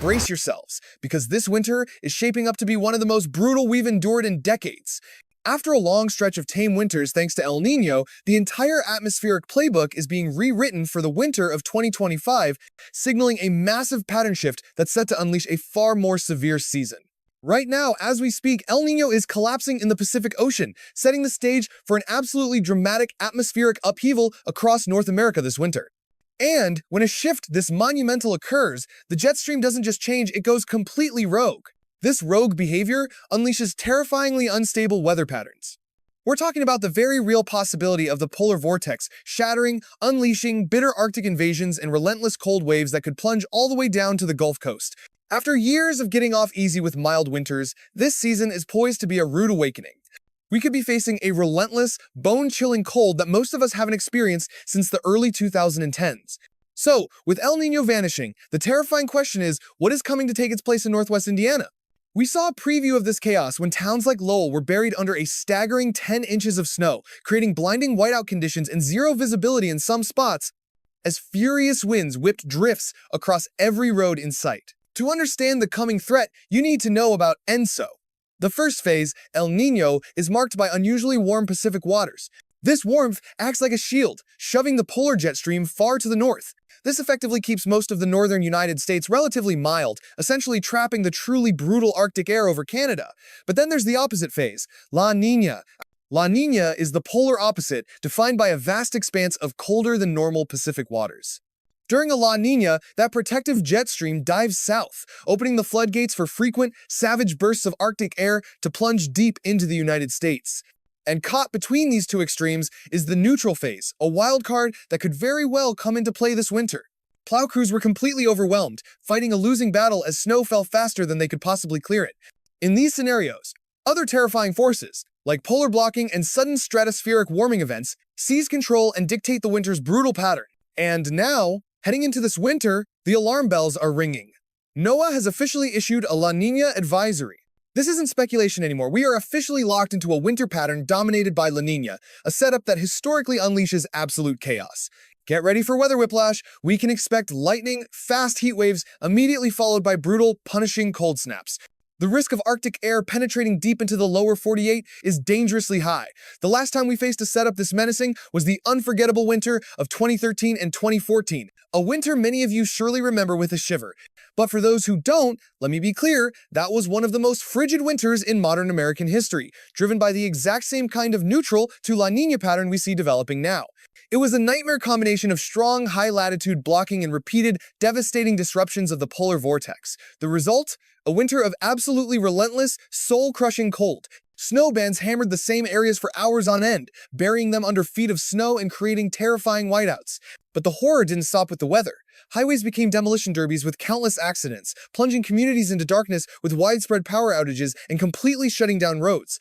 brace yourselves, because this winter is shaping up to be one of the most brutal we've endured in decades. After a long stretch of tame winters thanks to El Niño, the entire atmospheric playbook is being rewritten for the winter of 2025, signaling a massive pattern shift that's set to unleash a far more severe season. Right now, as we speak, El Niño is collapsing in the Pacific Ocean, setting the stage for an absolutely dramatic atmospheric upheaval across North America this winter. And when a shift this monumental occurs, the jet stream doesn't just change, it goes completely rogue. This rogue behavior unleashes terrifyingly unstable weather patterns. We're talking about the very real possibility of the polar vortex shattering, unleashing bitter Arctic invasions and relentless cold waves that could plunge all the way down to the Gulf Coast. After years of getting off easy with mild winters, this season is poised to be a rude awakening. We could be facing a relentless, bone-chilling cold that most of us haven't experienced since the early 2010s. So, with El Niño vanishing, the terrifying question is, what is coming to take its place in Northwest Indiana? We saw a preview of this chaos when towns like Lowell were buried under a staggering 10 inches of snow, creating blinding whiteout conditions and zero visibility in some spots, as furious winds whipped drifts across every road in sight. To understand the coming threat, you need to know about ENSO. The first phase, El Niño, is marked by unusually warm Pacific waters. This warmth acts like a shield, shoving the polar jet stream far to the north. This effectively keeps most of the northern United States relatively mild, essentially trapping the truly brutal Arctic air over Canada. But then there's the opposite phase, La Niña. La Niña is the polar opposite, defined by a vast expanse of colder than normal Pacific waters. During a La Niña, that protective jet stream dives south, opening the floodgates for frequent, savage bursts of Arctic air to plunge deep into the United States. And caught between these two extremes is the neutral phase, a wild card that could very well come into play this winter. Plow crews were completely overwhelmed, fighting a losing battle as snow fell faster than they could possibly clear it. In these scenarios, other terrifying forces, like polar blocking and sudden stratospheric warming events, seize control and dictate the winter's brutal pattern. And now, heading into this winter, the alarm bells are ringing. NOAA has officially issued a La Niña advisory. This isn't speculation anymore. We are officially locked into a winter pattern dominated by La Niña, a setup that historically unleashes absolute chaos. Get ready for weather whiplash. We can expect lightning, fast heat waves, immediately followed by brutal, punishing cold snaps. The risk of Arctic air penetrating deep into the lower 48 is dangerously high. The last time we faced a setup this menacing was the unforgettable winter of 2013 and 2014, a winter many of you surely remember with a shiver. But for those who don't, let me be clear, that was one of the most frigid winters in modern American history, driven by the exact same kind of neutral to La Niña pattern we see developing now. It was a nightmare combination of strong, high-latitude blocking and repeated, devastating disruptions of the polar vortex. The result? A winter of absolutely relentless, soul-crushing cold. Snow bands hammered the same areas for hours on end, burying them under feet of snow and creating terrifying whiteouts. But the horror didn't stop with the weather. Highways became demolition derbies with countless accidents, plunging communities into darkness with widespread power outages and completely shutting down roads.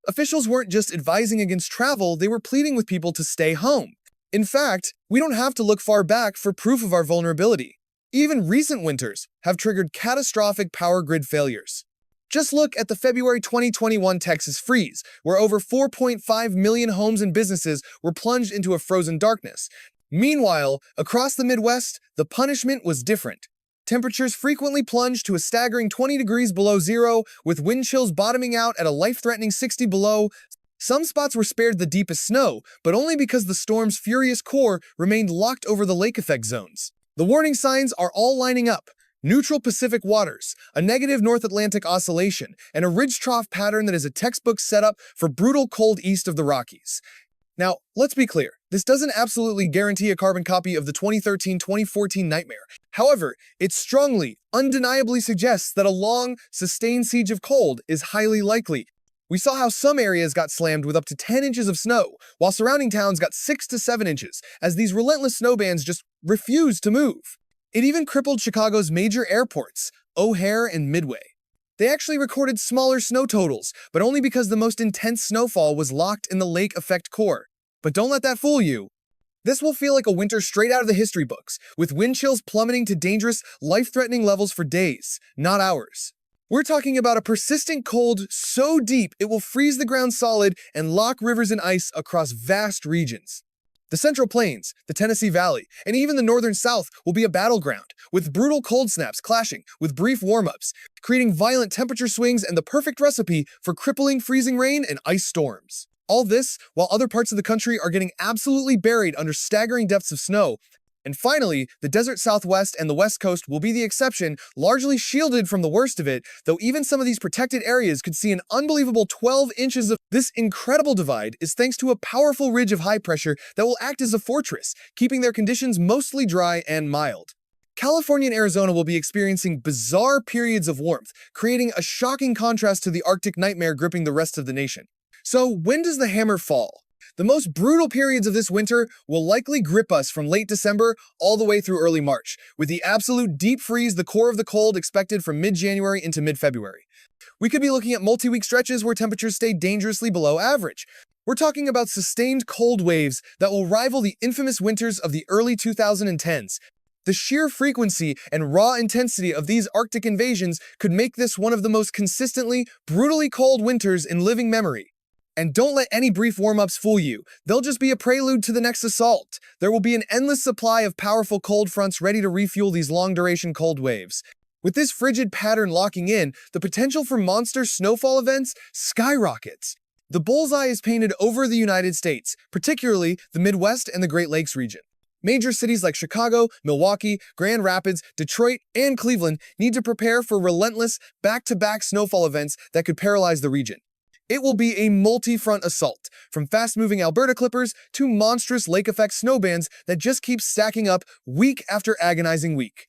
Officials weren't just advising against travel, they were pleading with people to stay home. In fact, we don't have to look far back for proof of our vulnerability. Even recent winters have triggered catastrophic power grid failures. Just look at the February 2021 Texas freeze, where over 4.5 million homes and businesses were plunged into a frozen darkness. Meanwhile, across the Midwest, the punishment was different. Temperatures frequently plunged to a staggering 20 degrees below zero, with wind chills bottoming out at a life-threatening 60 below. Some spots were spared the deepest snow, but only because the storm's furious core remained locked over the lake effect zones. The warning signs are all lining up. Neutral Pacific waters, a negative North Atlantic oscillation, and a ridge trough pattern that is a textbook setup for brutal cold east of the Rockies. Now, let's be clear, this doesn't absolutely guarantee a carbon copy of the 2013-2014 nightmare. However, it strongly, undeniably suggests that a long, sustained siege of cold is highly likely. We saw how some areas got slammed with up to 10 inches of snow, while surrounding towns got 6 to 7 inches, as these relentless snow bands just refused to move. It even crippled Chicago's major airports, O'Hare and Midway. They actually recorded smaller snow totals, but only because the most intense snowfall was locked in the lake effect core. But don't let that fool you. This will feel like a winter straight out of the history books, with wind chills plummeting to dangerous, life-threatening levels for days, not hours. We're talking about a persistent cold so deep it will freeze the ground solid and lock rivers in ice across vast regions. The Central Plains, the Tennessee Valley, and even the Northern South will be a battleground, with brutal cold snaps clashing with brief warm-ups, creating violent temperature swings and the perfect recipe for crippling freezing rain and ice storms. All this while other parts of the country are getting absolutely buried under staggering depths of snow. And finally, the desert Southwest and the West Coast will be the exception, largely shielded from the worst of it, though even some of these protected areas could see an unbelievable 12 inches of. This incredible divide is thanks to a powerful ridge of high pressure that will act as a fortress, keeping their conditions mostly dry and mild. California and Arizona will be experiencing bizarre periods of warmth, creating a shocking contrast to the Arctic nightmare gripping the rest of the nation. So, when does the hammer fall? The most brutal periods of this winter will likely grip us from late December all the way through early March, with the absolute deep freeze, the core of the cold, expected from mid-January into mid-February. We could be looking at multi-week stretches where temperatures stay dangerously below average. We're talking about sustained cold waves that will rival the infamous winters of the early 2010s. The sheer frequency and raw intensity of these Arctic invasions could make this one of the most consistently, brutally cold winters in living memory. And don't let any brief warm-ups fool you. They'll just be a prelude to the next assault. There will be an endless supply of powerful cold fronts ready to refuel these long-duration cold waves. With this frigid pattern locking in, the potential for monster snowfall events skyrockets. The bullseye is painted over the United States, particularly the Midwest and the Great Lakes region. Major cities like Chicago, Milwaukee, Grand Rapids, Detroit, and Cleveland need to prepare for relentless, back-to-back snowfall events that could paralyze the region. It will be a multi-front assault, from fast-moving Alberta clippers to monstrous lake-effect snowbands that just keep stacking up week after agonizing week.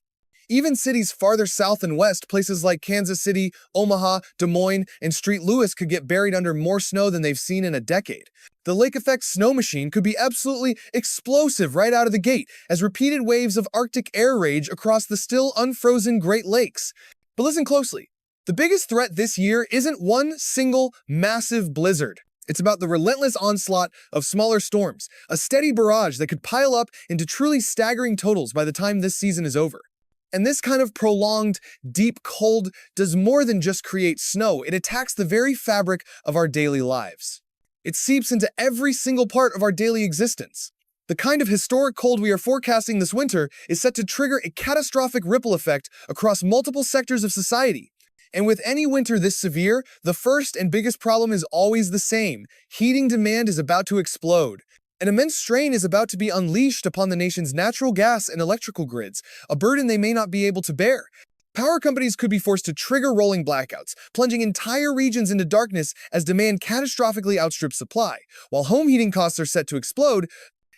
Even cities farther south and west, places like Kansas City, Omaha, Des Moines, and St. Louis could get buried under more snow than they've seen in a decade. The lake-effect snow machine could be absolutely explosive right out of the gate, as repeated waves of Arctic air rage across the still unfrozen Great Lakes. But listen closely. The biggest threat this year isn't one single massive blizzard. It's about the relentless onslaught of smaller storms, a steady barrage that could pile up into truly staggering totals by the time this season is over. And this kind of prolonged, deep cold does more than just create snow. It attacks the very fabric of our daily lives. It seeps into every single part of our daily existence. The kind of historic cold we are forecasting this winter is set to trigger a catastrophic ripple effect across multiple sectors of society. And with any winter this severe, the first and biggest problem is always the same. Heating demand is about to explode. An immense strain is about to be unleashed upon the nation's natural gas and electrical grids, a burden they may not be able to bear. Power companies could be forced to trigger rolling blackouts, plunging entire regions into darkness as demand catastrophically outstrips supply, while home heating costs are set to explode,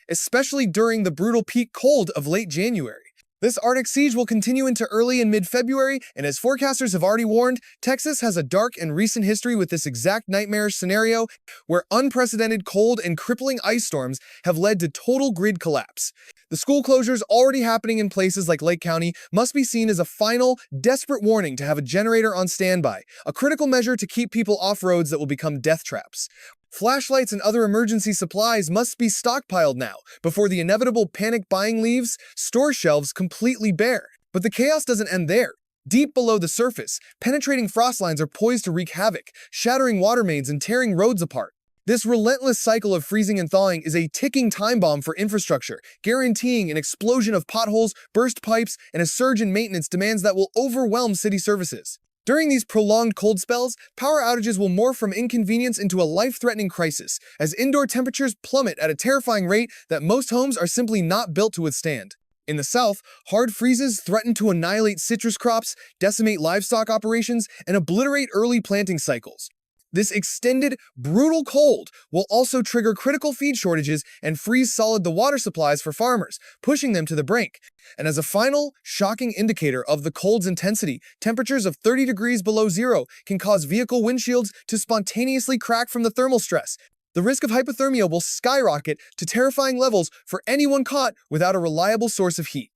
especially during the brutal peak cold of late January. This Arctic siege will continue into early and mid-February, and as forecasters have already warned, Texas has a dark and recent history with this exact nightmarish scenario where unprecedented cold and crippling ice storms have led to total grid collapse. The school closures already happening in places like Lake County must be seen as a final, desperate warning to have a generator on standby, a critical measure to keep people off roads that will become death traps. Flashlights and other emergency supplies must be stockpiled now, before the inevitable panic buying leaves store shelves completely bare. But the chaos doesn't end there. Deep below the surface, penetrating frost lines are poised to wreak havoc, shattering water mains and tearing roads apart. This relentless cycle of freezing and thawing is a ticking time bomb for infrastructure, guaranteeing an explosion of potholes, burst pipes, and a surge in maintenance demands that will overwhelm city services. During these prolonged cold spells, power outages will morph from inconvenience into a life-threatening crisis, as indoor temperatures plummet at a terrifying rate that most homes are simply not built to withstand. In the south, hard freezes threaten to annihilate citrus crops, decimate livestock operations, and obliterate early planting cycles. This extended, brutal cold will also trigger critical feed shortages and freeze solid the water supplies for farmers, pushing them to the brink. And as a final, shocking indicator of the cold's intensity, temperatures of 30 degrees below zero can cause vehicle windshields to spontaneously crack from the thermal stress. The risk of hypothermia will skyrocket to terrifying levels for anyone caught without a reliable source of heat.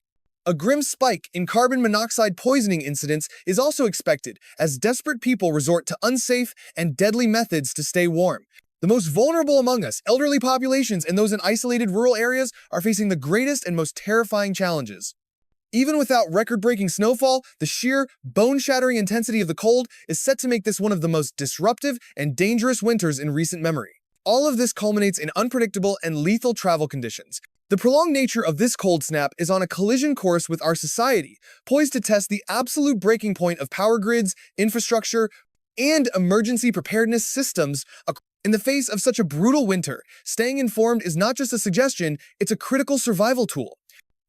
A grim spike in carbon monoxide poisoning incidents is also expected as desperate people resort to unsafe and deadly methods to stay warm. The most vulnerable among us, elderly populations and those in isolated rural areas, are facing the greatest and most terrifying challenges. Even without record-breaking snowfall, the sheer, bone-shattering intensity of the cold is set to make this one of the most disruptive and dangerous winters in recent memory. All of this culminates in unpredictable and lethal travel conditions. The prolonged nature of this cold snap is on a collision course with our society, poised to test the absolute breaking point of power grids, infrastructure, and emergency preparedness systems. In the face of such a brutal winter, staying informed is not just a suggestion, it's a critical survival tool.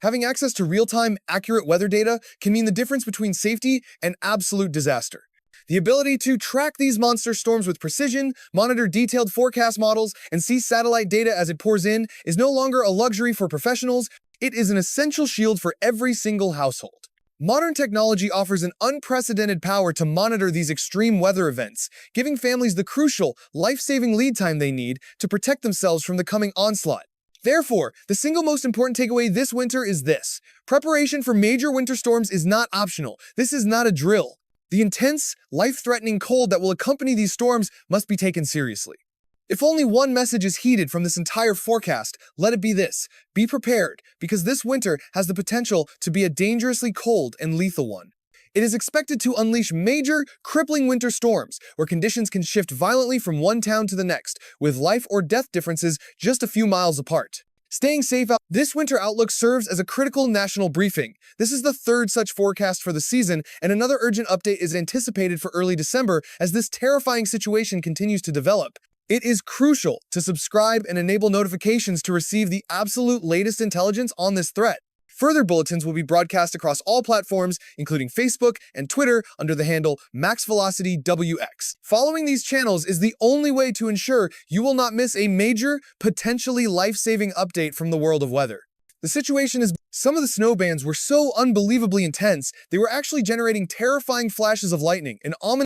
Having access to real-time, accurate weather data can mean the difference between safety and absolute disaster. The ability to track these monster storms with precision, monitor detailed forecast models, and see satellite data as it pours in is no longer a luxury for professionals, it is an essential shield for every single household. Modern technology offers an unprecedented power to monitor these extreme weather events, giving families the crucial, life-saving lead time they need to protect themselves from the coming onslaught. Therefore, the single most important takeaway this winter is this: preparation for major winter storms is not optional. This is not a drill. The intense, life-threatening cold that will accompany these storms must be taken seriously. If only one message is heeded from this entire forecast, let it be this: be prepared, because this winter has the potential to be a dangerously cold and lethal one. It is expected to unleash major, crippling winter storms, where conditions can shift violently from one town to the next, with life or death differences just a few miles apart. Staying safe out. This winter outlook serves as a critical national briefing. This is the third such forecast for the season, and another urgent update is anticipated for early December as this terrifying situation continues to develop. It is crucial to subscribe and enable notifications to receive the absolute latest intelligence on this threat. Further bulletins will be broadcast across all platforms, including Facebook and Twitter, under the handle MaxVelocityWX. Following these channels is the only way to ensure you will not miss a major, potentially life-saving update from the world of weather. The situation is, some of the snow bands were so unbelievably intense, they were actually generating terrifying flashes of lightning, an ominous